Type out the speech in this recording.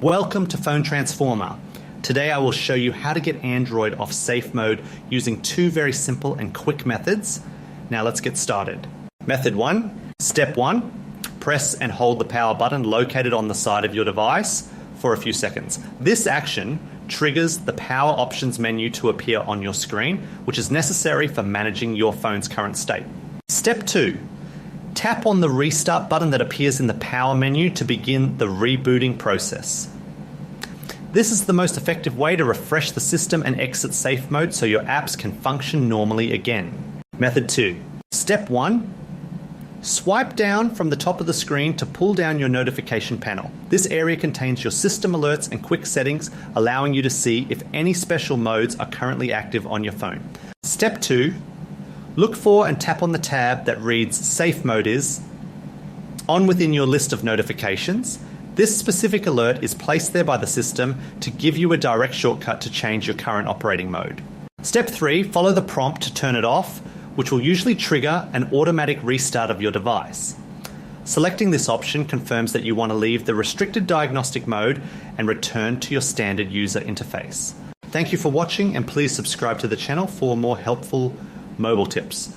Welcome to Phone Transformer. Today I will show you how to get Android off safe mode using two very simple and quick methods. Now let's get started. Method 1. Step 1. Press and hold the power button located on the side of your device for a few seconds. This action triggers the power options menu to appear on your screen, which is necessary for managing your phone's current state. Step 2. Tap on the restart button that appears in the power menu to begin the rebooting process. This is the most effective way to refresh the system and exit safe mode so your apps can function normally again. Method 2. Step 1. Swipe down from the top of the screen to pull down your notification panel. This area contains your system alerts and quick settings, allowing you to see if any special modes are currently active on your phone. Step 2. Look for and tap on the tab that reads Safe Mode is on within your list of notifications. This specific alert is placed there by the system to give you a direct shortcut to change your current operating mode. Step 3. Follow the prompt to turn it off, which will usually trigger an automatic restart of your device. Selecting this option confirms that you want to leave the restricted diagnostic mode and return to your standard user interface. Thank you for watching, and please subscribe to the channel for more helpful mobile tips.